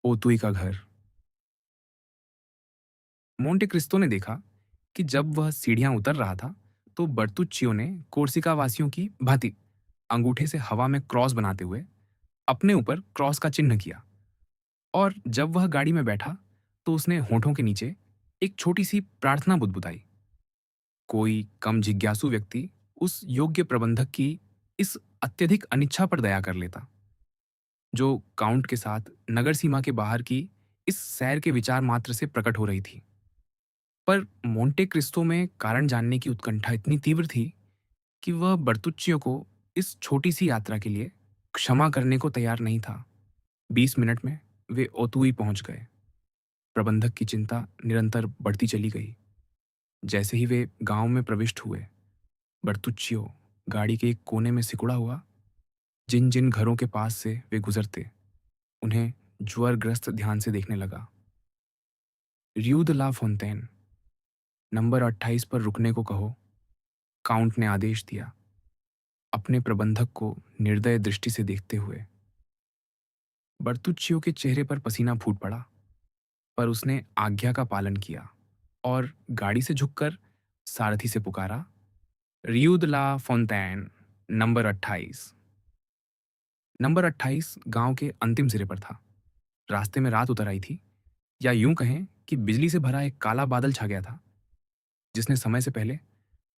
ओतुई का घर। मोंटे क्रिस्तो ने देखा कि जब वह सीढ़ियां उतर रहा था, तो बर्तुच्चियो ने कोर्सिका वासियों की भांति अंगूठे से हवा में क्रॉस बनाते हुए अपने ऊपर क्रॉस का चिन्ह किया। और जब वह गाड़ी में बैठा, तो उसने होठों के नीचे एक छोटी सी प्रार्थना बुदबुदाई। कोई कम जिज्ञासु व्यक्ति उस योग्य प्रबंधक की इस अत्यधिक अनिच्छा पर दया कर लेता, जो काउंट के साथ नगर सीमा के बाहर की इस सैर के विचार मात्र से प्रकट हो रही थी। पर मोंटे क्रिस्टो में कारण जानने की उत्कंठा इतनी तीव्र थी कि वह बर्तुच्चियो को इस छोटी सी यात्रा के लिए क्षमा करने को तैयार नहीं था। 20 मिनट में वे ओतुई पहुंच गए। प्रबंधक की चिंता निरंतर बढ़ती चली गई। जैसे ही वे गांव में प्रविष्ट हुए, बर्तुच्चियो गाड़ी के एक कोने में सिकुड़ा हुआ जिन जिन घरों के पास से वे गुजरते, उन्हें ज्वरग्रस्त ध्यान से देखने लगा। रियू द ला फोंटेन, नंबर 28 पर रुकने को कहो, काउंट ने आदेश दिया, अपने प्रबंधक को निर्दय दृष्टि से देखते हुए। बर्तुच्चियो के चेहरे पर पसीना फूट पड़ा, पर उसने आज्ञा का पालन किया और गाड़ी से झुककर सारथी से पुकारा, rue de la Fontaine, number 28। Number 28 गांव के अंतिम सिरे पर था। रास्ते में रात उतर आई थी, या यूं कहें कि बिजली से भरा एक काला बादल छा गया था, जिसने समय से पहले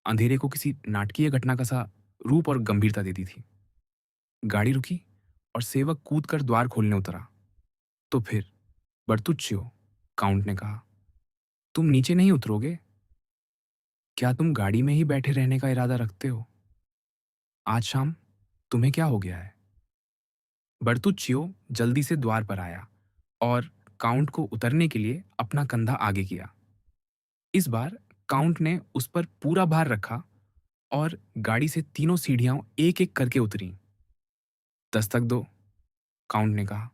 अंधेरे को किसी नाटकीय घटना का सा रूप और गंभीरता दे दी थी। गाड़ी रुकी और सेवक कूद कर द्वार खोलने उतरा। तो फिर बर्तुच्चियो, काउंट ने कहा, तुम नीचे नहीं उतरोगे? क्या तुम गाड़ी में ही बैठे रहने का इरादा रखते हो? आज शाम तुम्हें क्या हो गया है? बर्तुच्चियो जल्दी से द्वार पर आया और काउंट को उतरने के लिए अपना कंधा आगे किया। इस बार काउंट ने उस पर पूरा भार रखा और गाड़ी से तीनों सीढ़ियां एक एक करके उतरी। दस्तक दो, काउंट ने कहा,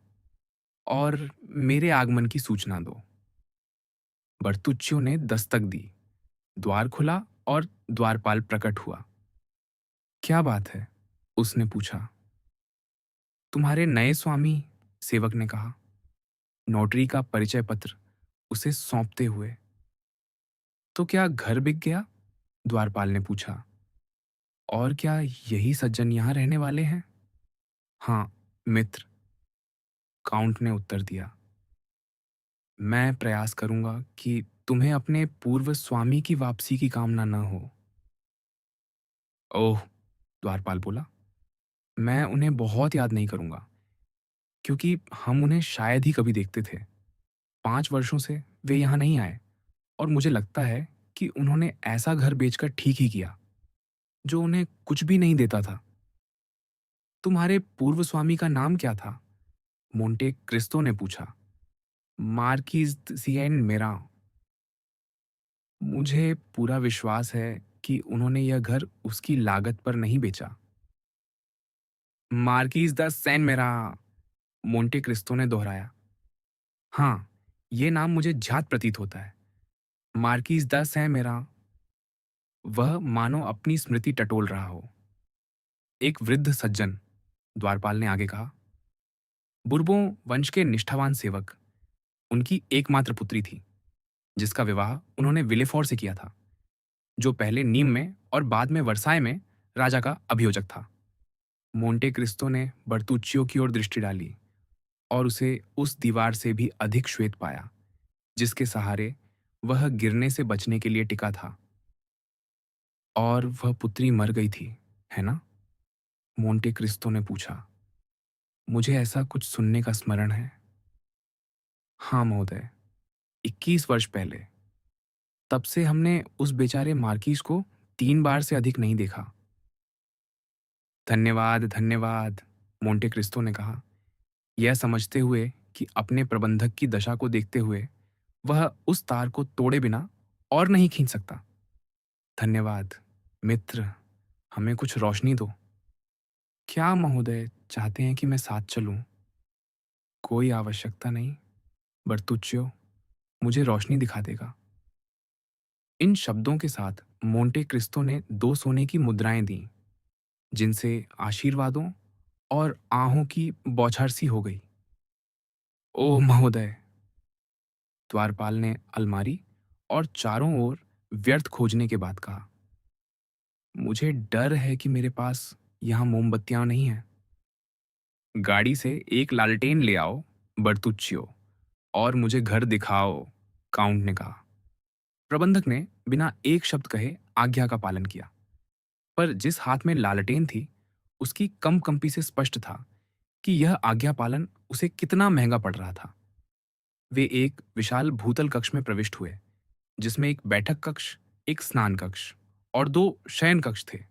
और मेरे आगमन की सूचना दो। बर्तुच्चियो ने दस्तक दी। द्वार खुला और द्वारपाल प्रकट हुआ। क्या बात है? उसने पूछा। तुम्हारे नए स्वामी, सेवक ने कहा, नोटरी का परिचय पत्र उसे सौंपते हुए। तो क्या घर बिक गया? द्वारपाल ने पूछा। और क्या यही सज्जन यहां रहने वाले हैं? हाँ, मित्र, काउंट ने उत्तर दिया। मैं प्रयास करूंगा कि तुम्हें अपने पूर्व स्वामी की वापसी की कामना न हो। ओह, द्वारपाल बोला, मैं उन्हें बहुत याद नहीं करूंगा, क्योंकि हम उन्हें शायद ही कभी देखते थे। 5 वर्षों से वे यहाँ नहीं आए, और मुझे लगता है कि उन्होंने ऐसा घर बेचकर ठीक ही किया, जो उन्हें कुछ भी नहीं देता था। तुम्हारे पूर्व स्वामी का नाम क्या था? मोंटे क्रिस्तो ने पूछा। मार्किस सिएन मेरा। मुझे पूरा विश्वास है कि उन्होंने यह घर उसकी लागत पर नहीं बेचा। मार्किस द सैन मेरा, मोंटे क्रिस्तो ने दोहराया। हाँ, ये नाम मुझे ज्ञात प्रतीत होता है। मार्किस द सैन मेरा। वह मानो अपनी स्मृति टटोल रहा हो। एक वृद्ध सज्जन, द्वारपाल ने आगे कहा, बुर्बों वंश के निष्ठावान सेवक। उनकी एकमात्र पुत्री थी, जिसका विवाह उन्होंने विलेफोर से किया था, जो पहले नीम में और बाद में वर्साय में राजा का अभियोजक था। मोंटे क्रिस्तो ने बर्तुच्चियो की ओर दृष्टि डाली और उसे उस दीवार से भी अधिक श्वेत पाया, जिसके सहारे वह गिरने से बचने के लिए टिका था। और वह पुत्री मर गई थी, है ना? मोंटे क्रिस्तो ने पूछा। मुझे ऐसा कुछ सुनने का स्मरण है। हाँ महोदय, 21 वर्ष पहले। तब से हमने उस बेचारे मार्किस को 3 बार से अधिक नहीं देखा। धन्यवाद, धन्यवाद, मोंटे क्रिस्तो ने कहा, यह समझते हुए कि अपने प्रबंधक की दशा को देखते हुए वह उस तार को तोड़े बिना और नहीं खींच सकता। धन्यवाद, मित्र, हमें कुछ रोशनी दो। क्या महोदय चाहते हैं कि मैं साथ चलूं? कोई आवश्यकता नहीं, बर्तुच्चियो मुझे रोशनी दिखा देगा। इन शब्दों के साथ मोंटे क्रिस्तो ने 2 सोने की मुद्राएं दी, जिनसे आशीर्वादों और आहों की बौछार सी हो गई। ओह महोदय! द्वारपाल ने अलमारी और चारों ओर व्यर्थ खोजने के बाद कहा, मुझे डर है कि मेरे पास यहाँ मोमबत्तियाँ नहीं हैं। गाड़ी से एक लालटेन ले आओ, बर्तुच्चियो, और मुझे घर दिखाओ, काउंट ने कहा। प्रबंधक ने बिना एक शब्द कहे आज्ञा का पालन किया, पर जिस हाथ में लालटेन थी, उसकी कंपी से स्पष्ट था कि यह आज्ञा पालन उसे कितना महंगा पड़ रहा था। वे एक विशाल भूतल कक्ष में प्रविष्ट हुए, जिसमें एक बैठक कक्ष, एक स्नान कक्ष और दो शयन कक्ष थे।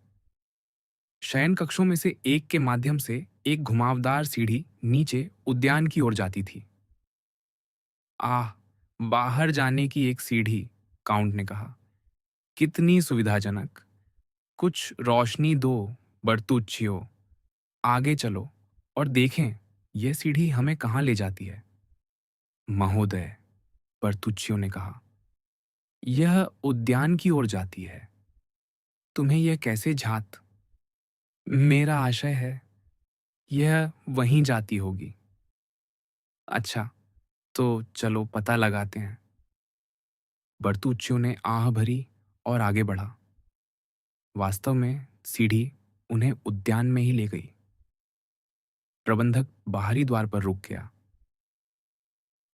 शयन कक्षों में से एक के माध्यम से एक घुमावदार सीढ़ी नीचे उद्यान की ओर जाती थी। आह, बाहर जाने की एक सीढ़ी, काउंट ने कहा। कितनी सुविधाजनक। कुछ रोशनी दो, बर्तुच्चियो। आगे चलो और देखें यह सीढ़ी हमें कहाँ ले जाती है। महोदय, बर्तुच्चियो ने कहा, यह उद्यान की ओर जाती है। तुम्हें यह कैसे झात? मेरा आशय है यह वहीं जाती होगी। अच्छा, तो चलो पता लगाते हैं। बर्तुच्चियो ने आह भरी और आगे बढ़ा। वास्तव में सीढ़ी उन्हें उद्यान में ही ले गई। प्रबंधक बाहरी द्वार पर रुक गया।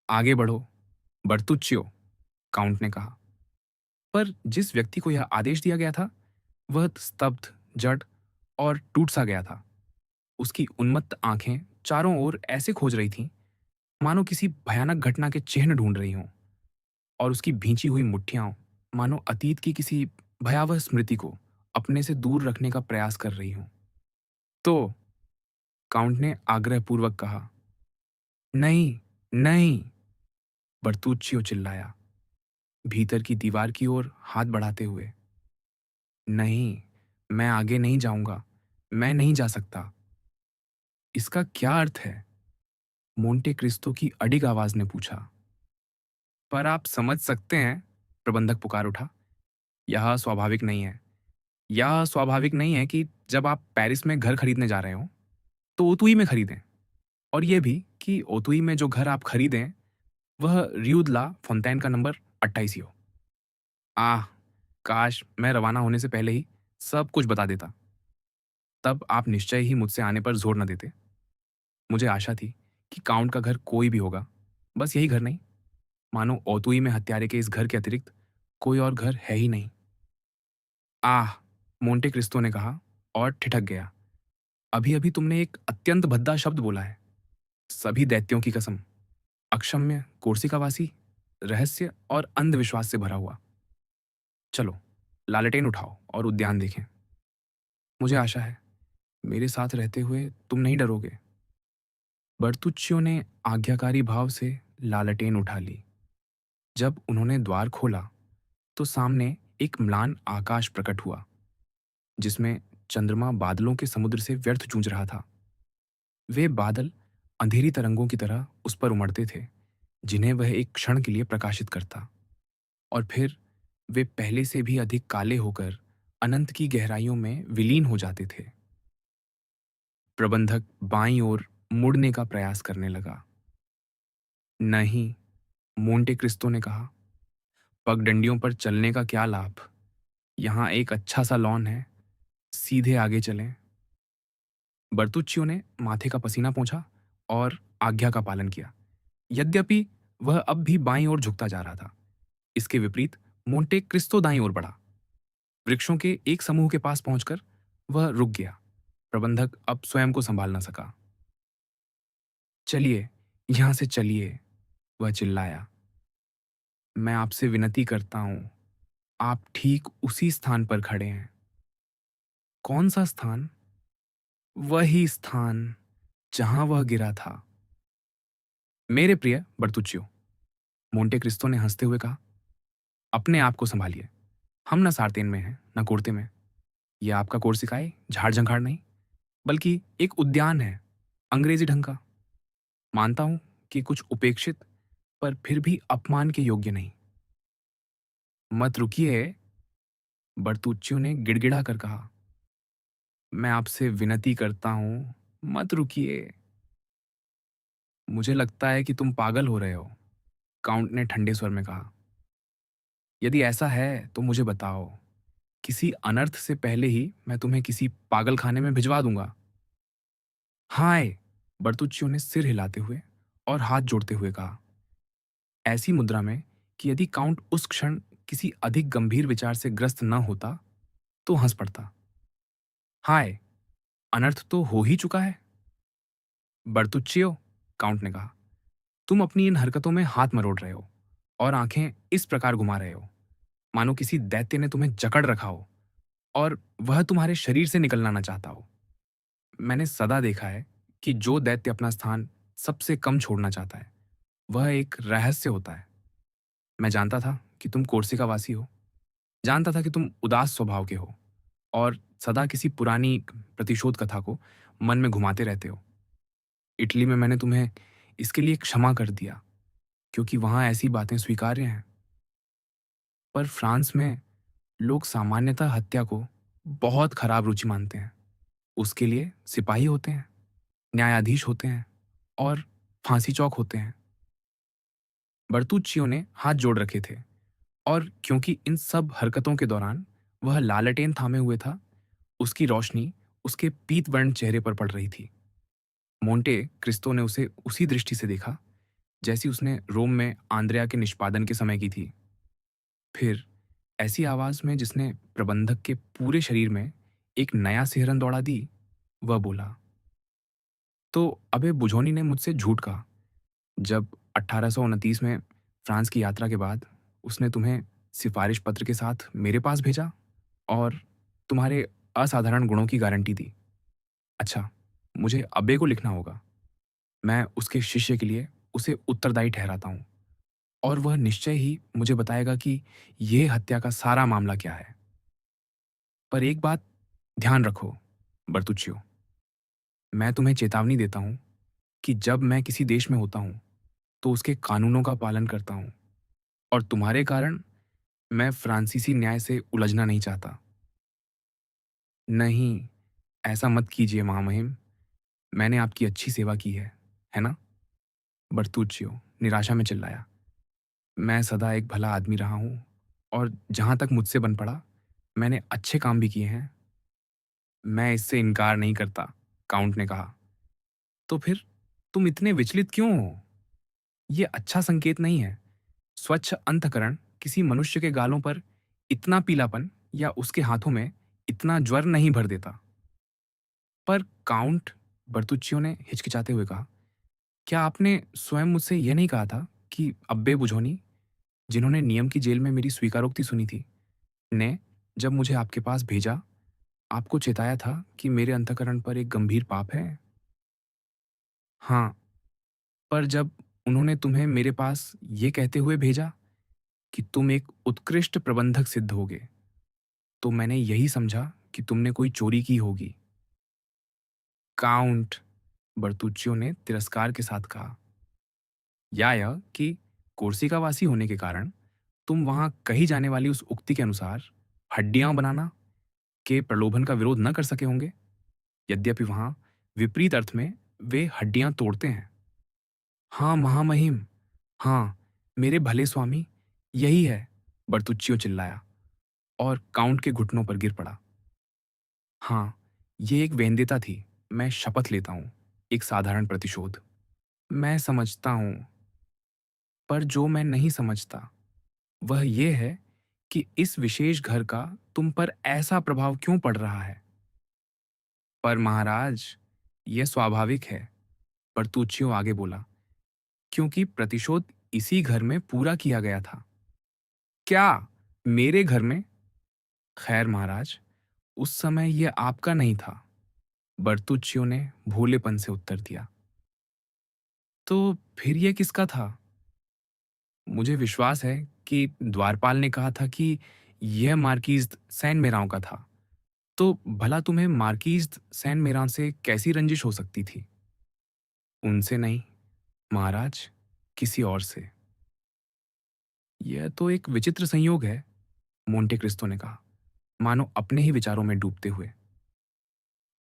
आगे बढ़ो, बर्तुच्चियो, काउंट ने कहा। पर जिस व्यक्ति को यह आदेश दिया गया था, वह स्तब्ध, जड़ और टूट सा गया था। उसकी उन्मत्त आंखें चारों ओर ऐसे खोज रही थीं, मानो किसी भयानक घटना के चिन्ह ढूंढ रही हों, और उसकी भींची हुई मुट्ठियां मानो अतीत की किसी भयावह स्मृति को अपने से दूर रखने का प्रयास कर रही हों। तो काउंट ने आग्रहपूर्वक कहा, नहीं, नहीं, बर्तुच्चियो चिल्लाया, भीतर की दीवार की ओर हाथ बढ़ाते हुए। नहीं, मैं आगे नहीं जाऊंगा, मैं नहीं जा सकता। इसका क्या अर्थ है? मोंटे क्रिस्तो की अडिग आवाज ने पूछा। पर आप समझ सकते हैं, प्रबंधक पुकार उठा, यह स्वाभाविक नहीं है। यह स्वाभाविक नहीं है कि जब आप पेरिस में घर खरीदने जा रहे हो, तो ओतुई में खरीदें। और यह भी कि ओतुई में जो घर आप खरीदें, वह रियू द ला फोंतैन का नंबर 28 ही हो। आह! काश मैं रवाना होने से पहले ही सब कुछ बता देता। तब आप निश्चय ही मुझसे आने पर जोर न देते। मुझे आशा थी कि काउंट का घर कोई भी होगा, बस यही घर नहीं। मानो ओतुई में हत्यारे के इस घर के अतिरिक्त कोई और घर है ही नहीं। आह! मोंटे क्रिस्तो ने कहा और ठिठक गया। अभी-अभी तुमने एक अत्यंत भद्दा शब्द बोला है। सभी दैत्यों की कसम। अक्षम्य, कोर्सिकावासी, रहस्य और अंधविश्वास से भरा हुआ। चलो, लालटेन उठाओ और उद्यान देखें। मुझे आशा है, मेरे साथ रहते हुए तुम नहीं डरोगे। बर्तुच्चियो ने आज्ञाकारी भाव से लालटेन उठा ली। जब उन्होंने द्वार खोला, तो सामने एक म्लान आकाश प्रकट हुआ, जिसमें चंद्रमा बादलों के समुद्र से व्यर्थ जूझ रहा था। वे बादल अंधेरी तरंगों की तरह उस पर उमड़ते थे, जिन्हें वह एक क्षण के लिए प्रकाशित करता, और फिर वे पहले से भी अधिक काले होकर अनंत की गहराइयों में विलीन हो जाते थे। प्रबंधक बाईं ओर मुड़ने का प्रयास करने लगा। नहीं, मोंटे क्रिस्तो ने कहा, पगडंडियों पर चलने का क्या लाभ? यहाँ एक अच्छा सा लॉन है, सीधे आगे चलें। बर्तुच्चियो ने माथे का पसीना पोंछा और आज्ञा का पालन किया, यद्यपि वह अब भी बाईं ओर झुकता जा रहा था। इसके विपरीत मोंटे क्रिस्तो दाईं ओर बढ़ा। वृक्षों के एक समूह के पास पहुंचकर वह रुक गया। प्रबंधक अब स्वयं को संभाल न सका। चलिए, यहां से चलिए, वह चिल्लाया। मैं आपसे विनती करता हूं, आप ठीक उसी स्थान पर खड़े हैं। कौन सा स्थान? वही स्थान जहां वह गिरा था। मेरे प्रिय बर्तुच्चियो, मोंटे क्रिस्तो ने हंसते हुए कहा, अपने आप को संभालिए। हम न सार्तेन में हैं, न कोर्ते में। यह आपका कोर्सिकाई झाड़ झंखाड़ नहीं, बल्कि एक उद्यान है, अंग्रेजी ढंग का। मानता हूं कि कुछ उपेक्षित, पर फिर भी अपमान के योग्य नहीं। मत रुकिए, बर्तुच्चियो ने गिड़गिड़ा कर कहा। मैं आपसे विनती करता हूं, मत रुकिए। मुझे लगता है कि तुम पागल हो रहे हो, काउंट ने ठंडे स्वर में कहा। यदि ऐसा है तो मुझे बताओ, किसी अनर्थ से पहले ही मैं तुम्हें किसी पागल खाने में भिजवा दूंगा। हाय, बर्तुच्चियो ने सिर हिलाते हुए और हाथ जोड़ते हुए कहा, ऐसी मुद्रा में कि यदि काउंट उस क्षण किसी अधिक गंभीर विचार से ग्रस्त न होता तो हंस पड़ता। हाय, अनर्थ तो हो ही चुका है। बर्तुच्चियो, काउंट ने कहा, तुम अपनी इन हरकतों में हाथ मरोड़ रहे हो और आंखें इस प्रकार घुमा रहे हो मानो किसी दैत्य ने तुम्हें जकड़ रखा हो और वह तुम्हारे शरीर से निकलना न चाहता हो। मैंने सदा देखा है कि जो दैत्य अपना स्थान सबसे कम छोड़ना चाहता है वह एक रहस्य होता है। मैं जानता था कि तुम कोर्सिका वासी हो, जानता था कि तुम उदास स्वभाव के हो और सदा किसी पुरानी प्रतिशोध कथा को मन में घुमाते रहते हो। इटली में मैंने तुम्हें इसके लिए क्षमा कर दिया क्योंकि वहां ऐसी बातें स्वीकार्य हैं, पर फ्रांस में लोग सामान्यतः हत्या को बहुत खराब रुचि मानते हैं। उसके लिए सिपाही होते हैं, न्यायाधीश होते हैं और फांसी चौक होते हैं। बर्तुच्चियो ने हाथ जोड़ रखे थे और क्योंकि इन सब हरकतों के दौरान वह लालटेन थामे हुए था, उसकी रोशनी उसके पीत वर्ण चेहरे पर पड़ रही थी। मोंटे क्रिस्तो ने उसे उसी दृष्टि से देखा जैसी उसने रोम में आंद्रेया के निष्पादन के समय की थी। फिर ऐसी आवाज में जिसने प्रबंधक के पूरे शरीर में एक नया सिहरन दौड़ा दी, वह बोला, तो अबे बुझोनी ने मुझसे झूठ कहा जब 1829 में फ्रांस की यात्रा के बाद उसने तुम्हें सिफारिश पत्र के साथ मेरे पास भेजा और तुम्हारे असाधारण गुणों की गारंटी दी। अच्छा, मुझे अब्बे को लिखना होगा। मैं उसके शिष्य के लिए उसे उत्तरदायी ठहराता हूँ और वह निश्चय ही मुझे बताएगा कि यह हत्या का सारा मामला क्या है। पर एक बात ध्यान रखो, बर्तुच्चियो, मैं तुम्हें चेतावनी देता हूँ कि जब मैं किसी देश में होता हूँ तो उसके कानूनों का पालन करता हूँ और तुम्हारे कारण मैं फ्रांसीसी न्याय से उलझना नहीं चाहता। नहीं, ऐसा मत कीजिए महामहिम, मैंने आपकी अच्छी सेवा की है ना? बर्तुच्चियो निराशा में चिल्लाया। मैं सदा एक भला आदमी रहा हूँ और जहाँ तक मुझसे बन पड़ा, मैंने अच्छे काम भी किए हैं। मैं इससे इनकार नहीं करता, काउंट ने कहा। तो फिर तुम इतने विचलित क्यों हो? ये अच्छा संकेत नहीं है। स्वच्छ अंतःकरण किसी मनुष्य के गालों पर इतना पीलापन या उसके हाथों में इतना ज्वर नहीं भर देता। पर काउंट, बर्तुच्चियो ने हिचकिचाते हुए कहा, क्या आपने स्वयं मुझसे यह नहीं कहा था कि अब्बे बुझोनी, जिन्होंने नियम की जेल में मेरी स्वीकारोक्ति सुनी थी, ने, जब मुझे आपके पास भेजा, आपको चेताया था कि मेरे अंतःकरण पर एक गंभीर पाप है? हाँ, पर जब उन्होंने तुम्हें मेरे पास ये कहते हुए भेजा कि तुम एक उत्कृष्ट प्रबंधक सिद्ध होगे, तो मैंने यही समझा कि तुमने कोई चोरी की होगी। काउंट, बर्तुच्चियो ने तिरस्कार के साथ कहा, या यह कि कोर्सिकावासी होने के कारण तुम वहां कही जाने वाली उस उक्ति के अनुसार हड्डियां बनाना के प्रलोभन का विरोध न कर सके होंगे, यद्यपि वहां विपरीत अर्थ में वे हड्डियां तोड़ते हैं। हाँ महामहिम, हाँ, मेरे भले स्वामी, यही है, बर्तुच्चियो चिल्लाया और काउंट के घुटनों पर गिर पड़ा। हाँ, ये एक वेंदेता थी, मैं शपथ लेता हूँ, एक साधारण प्रतिशोध। मैं समझता हूँ, पर जो मैं नहीं समझता वह ये है कि इस विशेष घर का तुम पर ऐसा प्रभाव क्यों पड़ रहा है। पर महाराज, यह स्वाभाविक है, बर्तुच्चियो आगे बोला, क्योंकि प्रतिशोध इसी घर में पूरा किया गया था। क्या? मेरे घर में? खैर महाराज, उस समय यह आपका नहीं था, बर्तुच्चियो ने भोलेपन से उत्तर दिया। तो फिर यह किसका था? मुझे विश्वास है कि द्वारपाल ने कहा था कि यह मार्कीज सैन मेराव का था। तो भला तुम्हें मार्कीज सैन मेरान से कैसी रंजिश हो सकती थी? उनसे नहीं, महाराज, किसी और से। यह तो एक विचित्र संयोग है, मोंटे क्रिस्तो ने कहा, मानो अपने ही विचारों में डूबते हुए,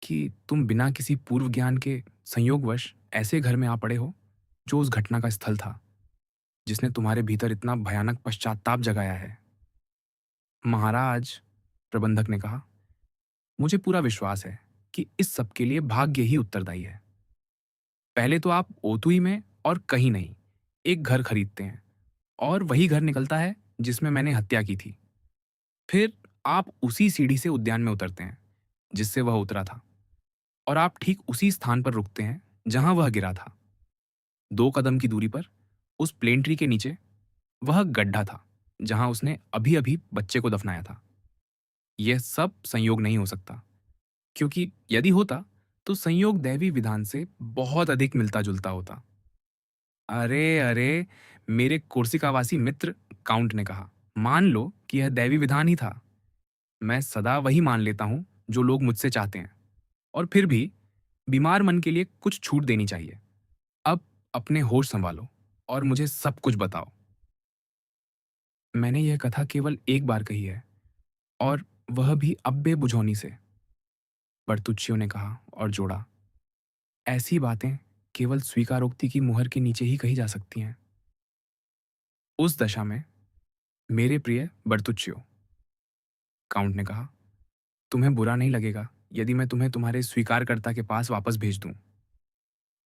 कि तुम बिना किसी पूर्व ज्ञान के संयोगवश ऐसे घर में आ पड़े हो जो उस घटना का स्थल था, जिसने तुम्हारे भीतर इतना भयानक पश्चात्ताप जगाया है। महाराज, प्रबंधक ने कहा, मुझे पूरा विश्वास है कि इस सब के लिए भाग्य ही उत्तरदायी है। पहले तो आप ओतुई में और कहीं नहीं एक घर खरीदते हैं, और वही घर निकलता है जिसमें मैंने हत्या की थी। फिर आप उसी सीढ़ी से उद्यान में उतरते हैं जिससे वह उतरा था, और आप ठीक उसी स्थान पर रुकते हैं जहां वह गिरा था। 2 कदम की दूरी पर, उस प्लेन ट्री के नीचे, वह गड्ढा था जहां उसने अभी अभी बच्चे को दफनाया था। यह सब संयोग नहीं हो सकता, क्योंकि यदि होता तो संयोग दैवी विधान से बहुत अधिक मिलता जुलता होता। अरे अरे, मेरे कोर्सिकावासी मित्र, काउंट ने कहा, मान लो कि यह दैवी विधान ही था। मैं सदा वही मान लेता हूं जो लोग मुझसे चाहते हैं, और फिर भी बीमार मन के लिए कुछ छूट देनी चाहिए। अब अपने होश संभालो और मुझे सब कुछ बताओ। मैंने यह कथा केवल एक बार कही है, और वह भी अब्बे बुझौनी से, बर्तुच्चियो ने कहा और जोड़ा, ऐसी बातें केवल स्वीकारोक्ति की मुहर के नीचे ही कही जा सकती हैं। उस दशा में, मेरे प्रिय बर्तुच्चियो, काउंट ने कहा, तुम्हें बुरा नहीं लगेगा यदि मैं तुम्हें तुम्हारे स्वीकारकर्ता के पास वापस भेज दूं।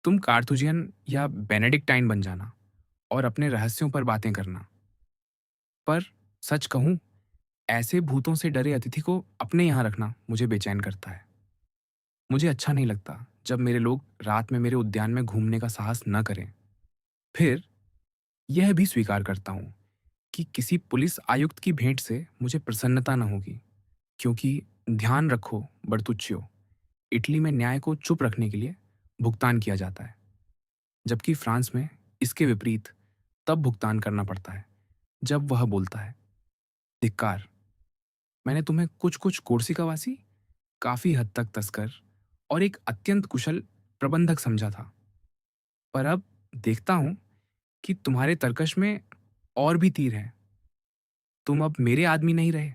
तुम कार्थुजियन या बेनेडिक्टाइन बन जाना और अपने रहस्यों पर बातें करना। पर सच कहूं, ऐसे भूतों से डरे अतिथि को अपने यहां रखना मुझे बेचैन करता है। मुझे अच्छा नहीं लगता जब मेरे लोग रात में मेरे उद्यान में घूमने का साहस न करें। फिर यह भी स्वीकार करता हूं कि किसी पुलिस आयुक्त की भेंट से मुझे प्रसन्नता न होगी, क्योंकि ध्यान रखो बर्तुच्चियो, इटली में न्याय को चुप रखने के लिए भुगतान किया जाता है, जबकि फ्रांस में इसके विपरीत तब भुगतान करना पड़ता है जब वह बोलता है। धिक्कार! मैंने तुम्हें कुछ कुछ कोर्सिकावासी, काफी हद तक तस्कर और एक अत्यंत कुशल प्रबंधक समझा था, पर अब देखता हूं कि तुम्हारे तरकश में और भी तीर हैं। तुम अब मेरे आदमी नहीं रहे,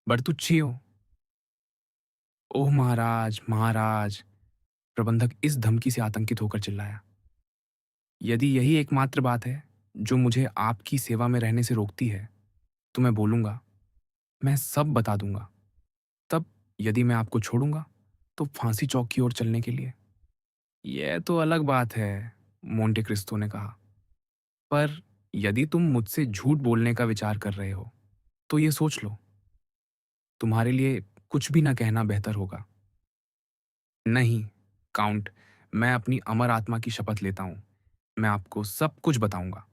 बर्तुच्चियो। ओह महाराज, महाराज! प्रबंधक इस धमकी से आतंकित होकर चिल्लाया। यदि यही एकमात्र बात है जो मुझे आपकी सेवा में रहने से रोकती है, तो मैं बोलूंगा, मैं सब बता दूंगा। तब यदि मैं आपको छोड़ूंगा, तो फांसी चौक की ओर चलने के लिए। यह तो अलग बात है, मोंटे क्रिस्तो ने कहा। पर यदि तुम मुझसे झूठ बोलने का विचार कर रहे हो, तो ये सोच लो, तुम्हारे लिए कुछ भी ना कहना बेहतर होगा। नहीं, काउंट, मैं अपनी अमर आत्मा की शपथ लेता हूं, मैं आपको सब कुछ बताऊंगा।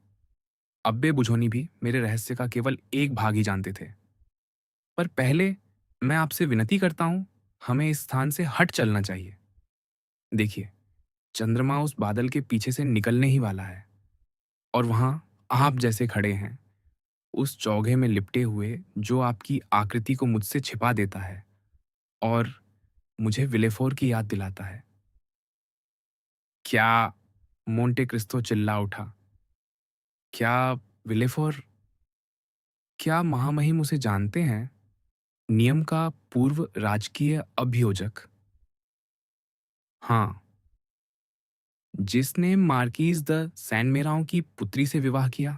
अब्बे बुझोनी भी मेरे रहस्य का केवल एक भाग ही जानते थे। पर पहले मैं आपसे विनती करता हूं, हमें इस स्थान से हट चलना चाहिए। देखिए, चंद्रमा उस बादल के पीछे से निकलने ही वाला है, और वहां आप जैसे खड़े हैं, उस चौघे में लिपटे हुए, जो आपकी आकृति को मुझसे छिपा देता है और मुझे विलेफोर की याद दिलाता है। क्या? मोंटे क्रिस्तो चिल्ला उठा। क्या विलेफोर? क्या महामहिम उसे जानते हैं? नियम का पूर्व राजकीय अभियोजक। हाँ, जिसने मार्कीज द सैन मेराओं की पुत्री से विवाह किया।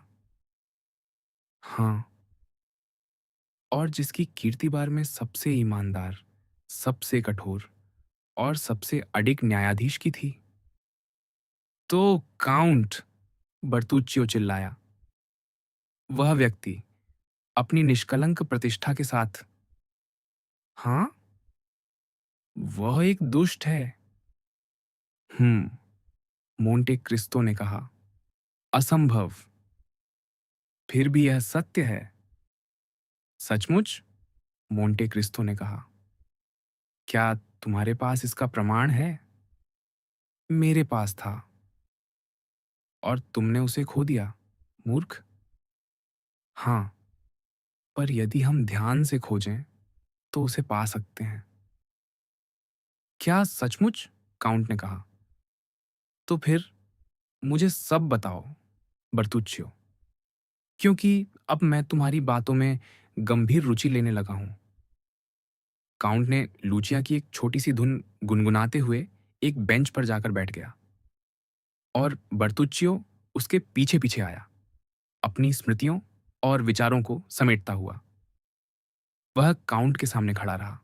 हाँ, और जिसकी कीर्ति बार में सबसे ईमानदार, सबसे कठोर और सबसे अडिग न्यायाधीश की थी। तो काउंट, बर्तुच्चियो चिल्लाया, वह व्यक्ति अपनी निष्कलंक प्रतिष्ठा के साथ। हाँ, वह एक दुष्ट है। मोंटे क्रिस्तो ने कहा, असंभव। फिर भी यह सत्य है। सचमुच? मोंटे क्रिस्तो ने कहा, क्या तुम्हारे पास इसका प्रमाण है? मेरे पास था, और तुमने उसे खो दिया, मूर्ख। हाँ, पर यदि हम ध्यान से खोजें तो उसे पा सकते हैं। क्या सचमुच? काउंट ने कहा। तो फिर मुझे सब बताओ, बर्तुच्चियो, क्योंकि अब मैं तुम्हारी बातों में गंभीर रुचि लेने लगा हूं। काउंट ने लूचिया की एक छोटी सी धुन गुनगुनाते हुए एक बेंच पर जाकर बैठ गया। और बर्तुच्चियो उसके पीछे-पीछे आया, अपनी स्मृतियों और विचारों को समेटता हुआ। वह काउंट के सामने खड़ा रहा,